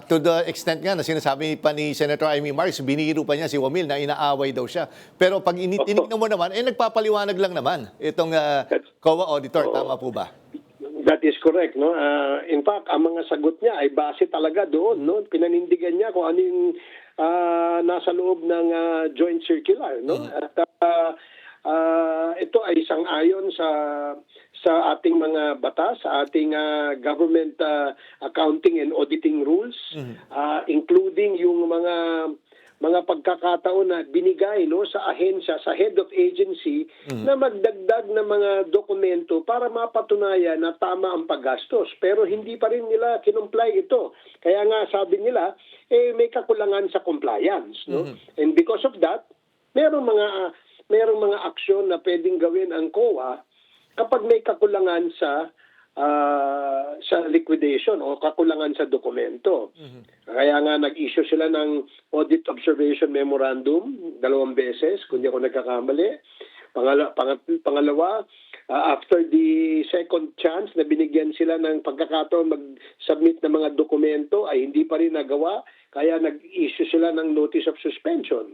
To the extent nga na sinasabi pa ni Senator Amy Marcos, biniro pa niya si Wamil na inaaway daw siya. Pero pag tinignan mo naman, nagpapaliwanag lang naman itong COA auditor. Tama po ba? That is correct, no. In fact, ang mga sagot niya ay base talaga doon, no. Pinanindigan niya kung ano yung nasa loob ng joint circular, no. At ito ay sang-ayon sa ating mga batas, sa ating government accounting and auditing rules, including yung mga pagkakataon na binigay, no, sa ahensya, sa head of agency na magdagdag ng mga dokumento para mapatunayan na tama ang paggastos. Pero hindi pa rin nila kinumply ito. Kaya nga sabi nila, may kakulangan sa compliance, no? And because of that, merong mga aksyon na pwedeng gawin ang COA kapag may kakulangan sa liquidation o kakulangan sa dokumento. Kaya nga nag-issue sila ng Audit Observation Memorandum 2 beses, kung di ako nagkakamali. Pangalawa, after the second chance na binigyan sila ng pagkakataon mag-submit ng mga dokumento ay hindi pa rin nagawa, kaya nag-issue sila ng Notice of Suspension.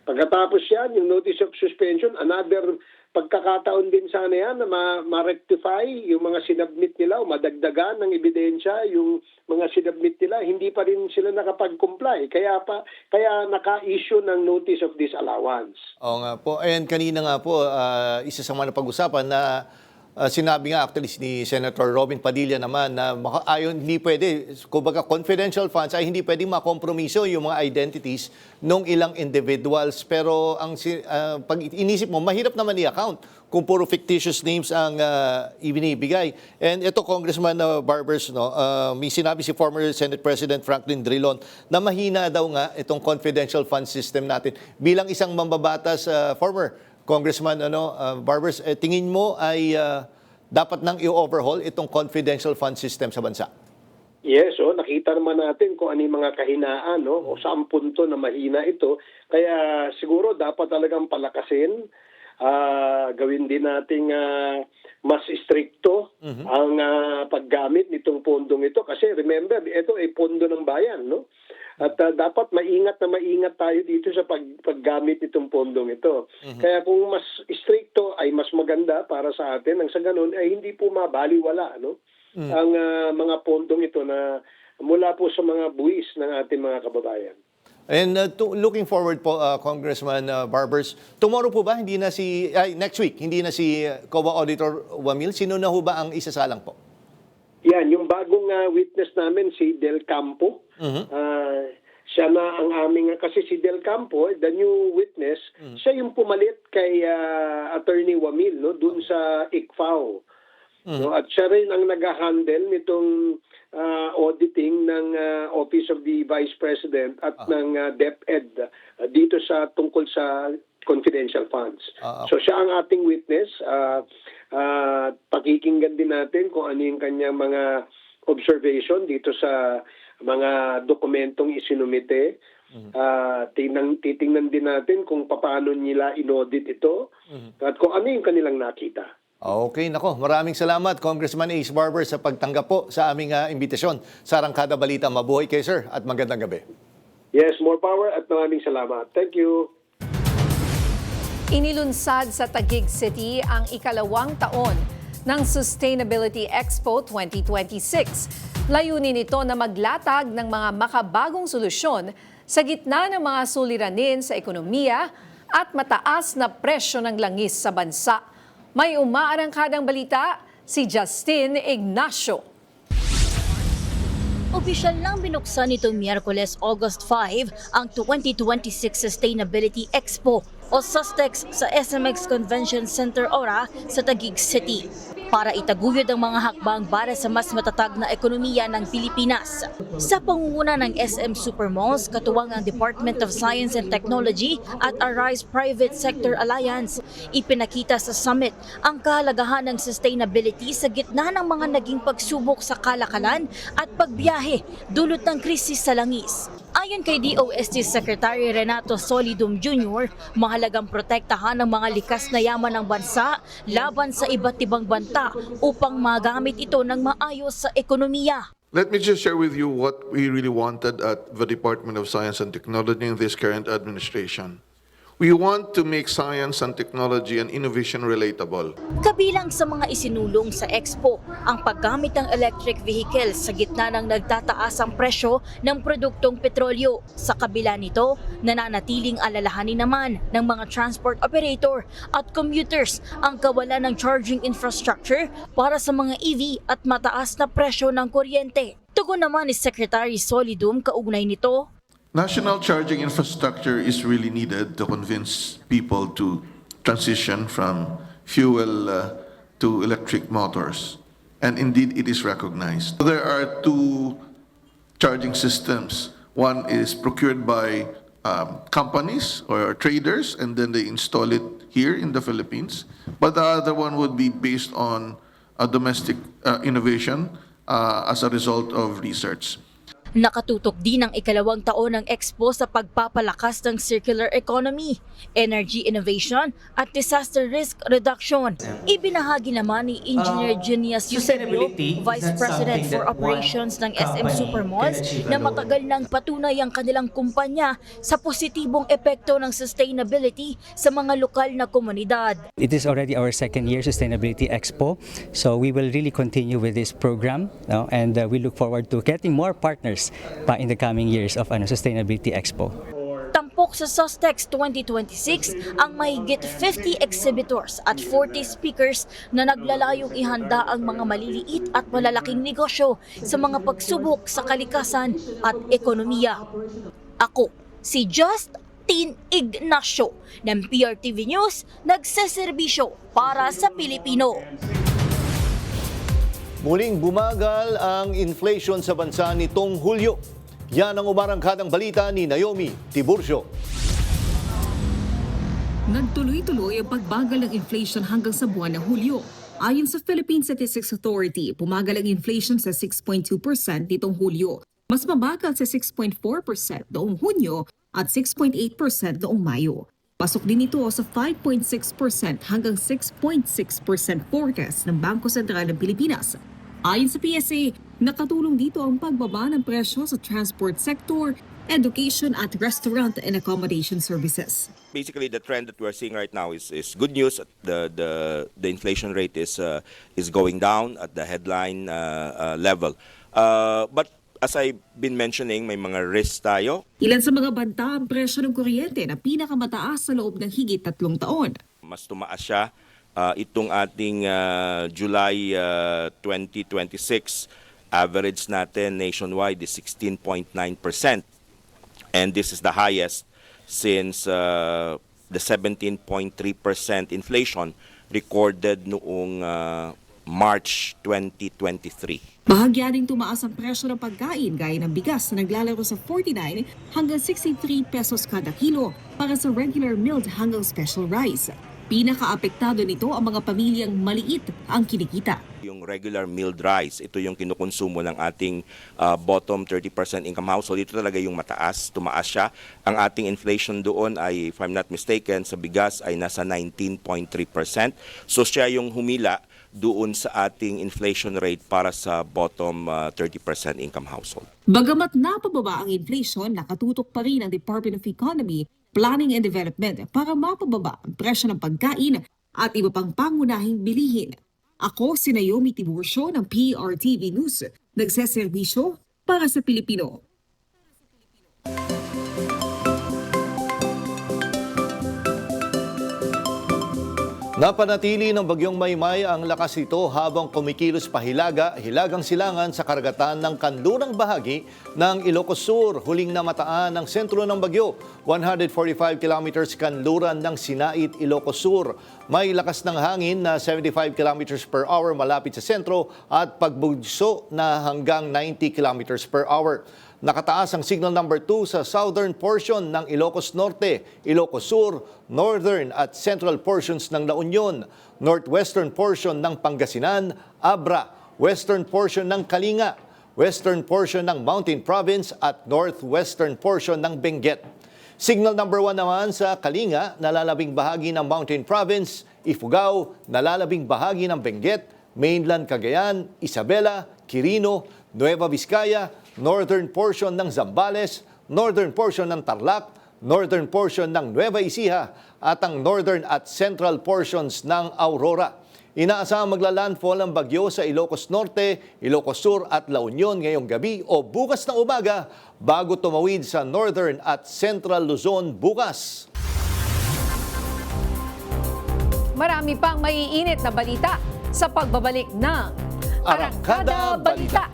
Pagkatapos yan, yung Notice of Suspension, another pagkakataon din sana yan na ma-rectify yung mga sinubmit nila o madagdagan ng ebidensya yung mga sinubmit nila, hindi pa rin sila nakapag-comply. Kaya naka-issue ng Notice of Disallowance. Oo nga po. And kanina nga po, isa sa mga napag-usapan na sinabi nga actually ni Senator Robin Padilla naman na hindi pwede, kumbaga confidential funds ay hindi pwedeng makompromiso yung mga identities ng ilang individuals. Pero pag inisip mo, mahirap naman i-account kung puro fictitious names ang ibinibigay. And ito, Congressman Barbers, no, may sinabi si former Senate President Franklin Drilon na mahina daw nga itong confidential fund system natin. Bilang isang mambabatas, former Congressman Barbers, tingin mo ay dapat nang i-overhaul itong confidential fund system sa bansa? Yes, nakita naman natin kung ano yung mga kahinaan, no, o saan punto na mahina ito. Kaya siguro dapat talagang palakasin gawin din nating mas stricto ang paggamit nitong pondong ito. Kasi remember, ito ay pondo ng bayan, no? At dapat maingat tayo dito sa paggamit nitong pondong ito. Kaya kung mas stricto ay mas maganda para sa atin. Ang sa ganun ay hindi po mabaliwala, no? Ang mga pondong ito na mula po sa mga buwis ng ating mga kababayan. And looking forward po, Congressman Barbers, tomorrow po ba, next week, hindi na si COA Auditor Wamil? Sino na ho ba ang isasalang po? Yan, yung bagong witness namin, si Del Campo. Siya na ang aming, kasi si Del Campo, the new witness, siya yung pumalit kay Attorney Wamil, no, dun sa ICFAO. No, at siya rin ang nag-handle nitong auditing ng Office of the Vice President at ng DepEd dito sa tungkol sa confidential funds. So siya ang ating witness. Pakikinggan din natin kung ano yung kanyang mga observation dito sa mga dokumentong isinumite. Titingnan din natin kung paano nila inaudit ito at kung ano yung kanilang nakita. Okay, nako. Maraming salamat, Congressman Ace Barber, sa pagtanggap po sa aming imbitasyon sa Arangkada Balita. Mabuhay kayo, sir, at magandang gabi. Yes, more power at maraming salamat. Thank you. Inilunsad sa Taguig City ang ikalawang taon ng Sustainability Expo 2026. Layunin nito na maglatag ng mga makabagong solusyon sa gitna ng mga suliranin sa ekonomiya at mataas na presyo ng langis sa bansa. May umaarangkadang balita, si Justin Ignacio. Opisyal lang binuksan nitong Miyerkules, August 5 ang 2026 Sustainability Expo o SUSTEX sa SMX Convention Center Ora sa Taguig City para itaguyod ang mga hakbang para sa mas matatag na ekonomiya ng Pilipinas. Sa pangunguna ng SM Supermalls, katuwang ang Department of Science and Technology at Arise Private Sector Alliance, ipinakita sa summit ang kahalagahan ng sustainability sa gitna ng mga naging pagsubok sa kalakalan at pagbiyahe dulot ng krisis sa langis. Ayon kay DOST Secretary Renato Solidum Jr., mahalagang protektahan ang mga likas na yaman ng bansa laban sa iba't ibang banta upang magamit ito ng maayos sa ekonomiya. Let me just share with you what we really wanted at the Department of Science and Technology in this current administration. We want to make science and technology and innovation relatable. Kabilang sa mga isinulong sa Expo, ang paggamit ng electric vehicles sa gitna ng nagtataasang presyo ng produktong petrolyo. Sa kabila nito, nananatiling alalahanin naman ng mga transport operator at commuters ang kawalan ng charging infrastructure para sa mga EV at mataas na presyo ng kuryente. Tugon naman ni Secretary Solidum kaugnay nito, National charging infrastructure is really needed to convince people to transition from fuel to electric motors. And indeed, it is recognized. There are two charging systems. One is procured by companies or traders, and then they install it here in the Philippines. But the other one would be based on a domestic innovation as a result of research. Nakatutok din ang ikalawang taon ng Expo sa pagpapalakas ng circular economy, energy innovation at disaster risk reduction. Ibinahagi naman ni Engineer Junius Eusebio, Vice President for Operations ng SM Supermalls, na matagal nang patunay ang kanilang kumpanya sa positibong epekto ng sustainability sa mga lokal na komunidad. It is already our second year Sustainability Expo, so we will really continue with this program, and we look forward to getting more partners pa in the coming years of Sustainability Expo. Tampok sa SUSTEX 2026 ang mahigit 50 exhibitors at 40 speakers na naglalayong ihanda ang mga maliliit at malalaking negosyo sa mga pagsubok sa kalikasan at ekonomiya. Ako, si Justin Ignacio ng PRTV News, nagseserbisyo para sa Pilipino. Muling bumagal ang inflation sa bansa nitong Hulyo. Yan ang umarangkadang balita ni Naomi Tiburcio. Nagtuloy-tuloy ang pagbagal ng inflation hanggang sa buwan ng Hulyo. Ayon sa Philippine Statistics Authority, pumagal ang inflation sa 6.2% nitong Hulyo. Mas mabagal sa 6.4% noong Hunyo at 6.8% noong Mayo. Pasok din ito sa 5.6% hanggang 6.6% forecast ng Bangko Sentral ng Pilipinas. Ayon sa PSA, nakatulong dito ang pagbaba ng presyo sa transport sector, education at restaurant and accommodation services. Basically, the trend that we're seeing right now is good news. The inflation rate is going down at the headline level. But as I've been mentioning, may mga risks tayo. Ilan sa mga banta ang presyo ng kuryente na pinakamataas sa loob ng higit 3 taon. Mas tumaas siya. Itong ating July 2026, average natin nationwide is 16.9%. And this is the highest since the 17.3% inflation recorded noong March 2023. Bahagya ding tumaas ang presyo ng pagkain gaya ng bigas na naglalaro sa 49 hanggang 63 pesos kada kilo para sa regular milled hanggang special rice. Pinakaapektado nito ang mga pamilyang maliit ang kinikita. Yung regular milled rice, ito yung kinukonsumo ng ating bottom 30% income household. Ito talaga yung mataas, tumaas siya. Ang ating inflation doon ay, if I'm not mistaken, sa bigas ay nasa 19.3%. So siya yung humila doon sa ating inflation rate para sa bottom 30% income household. Bagamat napababa ang inflation, nakatutok pa rin ang Department of Economy, Planning and Development para mapababa ang presyo ng pagkain at iba pang pangunahing bilihin. Ako si Naomi Tiburcio ng PRTV News, nagseserbisyo para sa Pilipino. Napanatili ng bagyong Maymay ang lakas nito habang kumikilos pa hilagang silangan sa karagatan ng kanlurang bahagi ng Ilocos Sur. Huling namataan ng sentro ng bagyo, 145 kilometers kanluran ng Sinait, Ilocos Sur. May lakas ng hangin na 75 kilometers per hour malapit sa sentro at pagbugso na hanggang 90 kilometers per hour. Nakataas ang signal number 2 sa southern portion ng Ilocos Norte, Ilocos Sur, northern at central portions ng La Union, northwestern portion ng Pangasinan, Abra, western portion ng Kalinga, western portion ng Mountain Province at northwestern portion ng Benguet. Signal number 1 naman sa Kalinga, nalalabing bahagi ng Mountain Province, Ifugao, nalalabing bahagi ng Benguet, mainland Cagayan, Isabela, Quirino, Nueva Vizcaya, northern portion ng Zambales, northern portion ng Tarlac, northern portion ng Nueva Ecija at ang northern at central portions ng Aurora. Inaasahang maglalandfall ang bagyo sa Ilocos Norte, Ilocos Sur at La Union ngayong gabi o bukas ng umaga bago tumawid sa northern at central Luzon bukas. Marami pang maiinit na balita sa pagbabalik ng Arangkada Balita.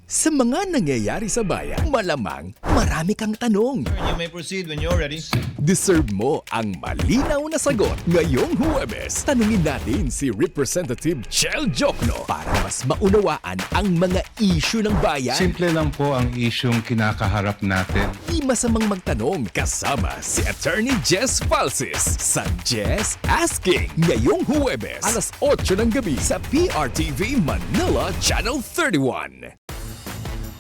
Sa mga nangyayari sa bayan, malamang marami kang tanong. You may proceed when you're ready. Deserve mo ang malinaw na sagot. Ngayong Huwebes, tanungin natin si Representative Chel Jokno para mas maunawaan ang mga issue ng bayan. Simple lang po ang isyung kinakaharap natin. Di masamang magtanong kasama si Attorney Jess Falsis sa Jess Asking. Ngayong Huwebes, alas 8 ng gabi sa PRTV Manila Channel 31.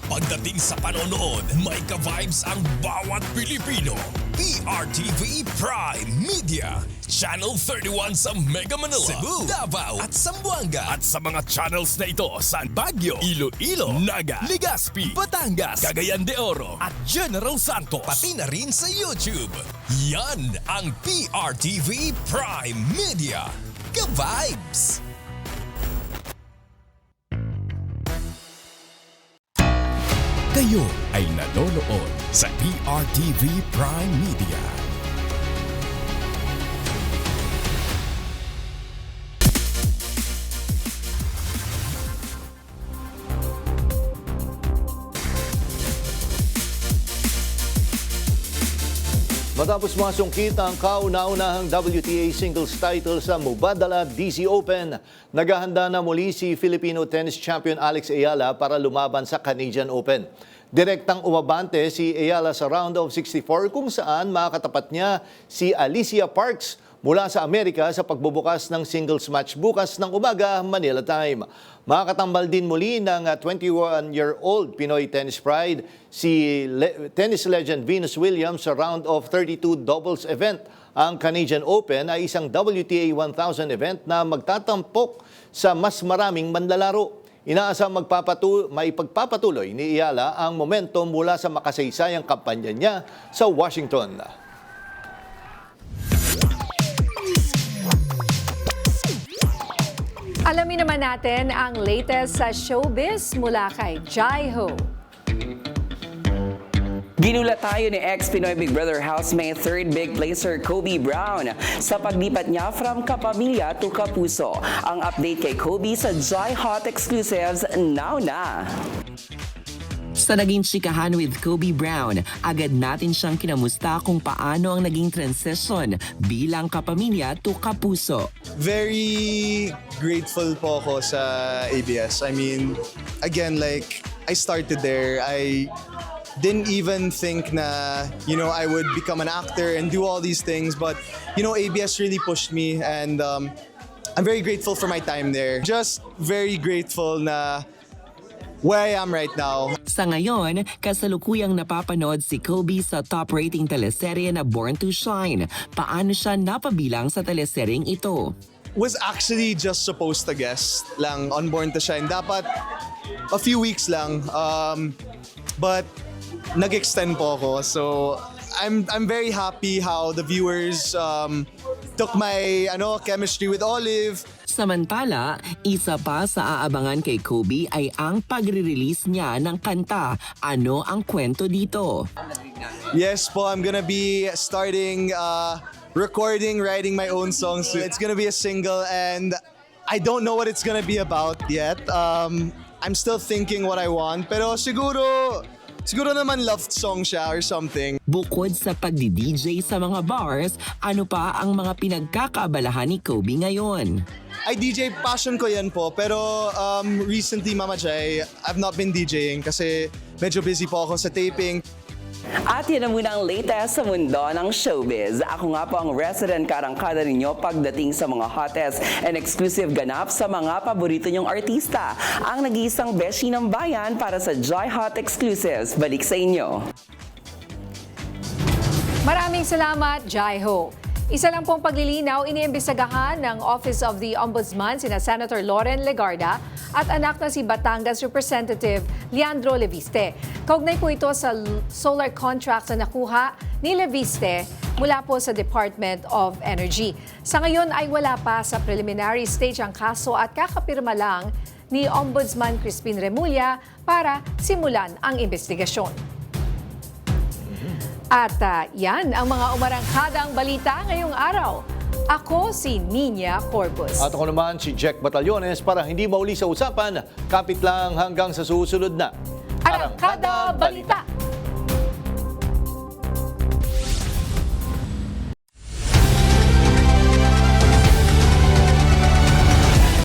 Pagdating sa panonood, may ka-vibes ang bawat Pilipino. PRTV Prime Media, Channel 31 sa Mega Manila, Cebu, Davao at Zamboanga. At sa mga channels na ito sa Baguio, Iloilo, Naga, Legazpi, Batangas, Cagayan de Oro at General Santos. Pati na rin sa YouTube. Yan ang PRTV Prime Media. Ka-vibes! Kayo ay nanonood sa PRTV Prime Media. Matapos masungkit ang kauna-unahang WTA singles title sa Mubadala DC Open, naghahanda na muli si Filipino tennis champion Alex Ayala para lumaban sa Canadian Open. Direktang umabante si Ayala sa round of 64 kung saan makakatapat niya si Alicia Parks mula sa Amerika sa pagbubukas ng singles match bukas ng umaga, Manila time. Makakatambal din muli ng 21-year-old Pinoy tennis pride si tennis legend Venus Williams sa round of 32 doubles event. Ang Canadian Open ay isang WTA 1000 event na magtatampok sa mas maraming manlalaro. Inaasang maipagpapatuloy ni Iyala ang momentum mula sa makasaysayang kampanya niya sa Washington. Alamin naman natin ang latest sa showbiz mula kay Jai Ho. Ginulat tayo ni ex-Pinoy Big Brother housemate third big placer Kobe Brown sa paglipat niya from kapamilya to kapuso. Ang update kay Kobe sa Jai Hot Exclusives now na. Sa naging chikahan with Kobe Brown, agad natin siyang kinamusta kung paano ang naging transition bilang kapamilya to kapuso. Very grateful po ako sa ABS. I mean, again, like, I started there. I didn't even think na, I would become an actor and do all these things. But, ABS really pushed me and I'm very grateful for my time there. Just very grateful na where I am right now. Sa ngayon, kasalukuyang napapanood si Kobe sa top-rating teleserye na Born to Shine. Paano siya napabilang sa teleseryeng ito? Was actually just supposed to guest lang on Born to Shine. Dapat a few weeks lang. But nag-extend po ako. So I'm very happy how the viewers took my chemistry with Olive. Samantala, isa pa sa aabangan kay Kobe ay ang pagre-release niya ng kanta. Ano ang kwento dito? Yes po, I'm gonna be starting recording, writing my own songs. It's gonna be a single and I don't know what it's gonna be about yet. I'm still thinking what I want, pero siguro naman love song siya or something. Bukod sa pagdi-DJ sa mga bars, ano pa ang mga pinagkakaabalahan ni Kobe ngayon? Ay, DJ, passion ko yan po. Pero recently, Mama Jai, I've not been DJing kasi medyo busy po ako sa taping. At yan na muna ang latest sa mundo ng showbiz. Ako nga po ang resident karangkada ninyo pagdating sa mga hottest and exclusive ganap sa mga paborito nyong artista. Ang nag-iisang beshi ng bayan para sa Jai Hot Exclusives. Balik sa inyo. Maraming salamat, Jai Ho. Isa lang pong paglilinaw, iniimbestigahan ng Office of the Ombudsman sina Senator Loren Legarda at anak na si Batangas Representative Leandro Leviste. Kaugnay po ito sa solar contracts na nakuha ni Leviste mula po sa Department of Energy. Sa ngayon ay wala pa sa preliminary stage ang kaso at kakapirma lang ni Ombudsman Crispin Remulla para simulan ang investigasyon. At yan ang mga umarangkadang balita ngayong araw. Ako si Nina Corpus. At ako naman si Jack Batallones. Para hindi mauli sa usapan, kapit lang hanggang sa susunod na Arangkada Balita.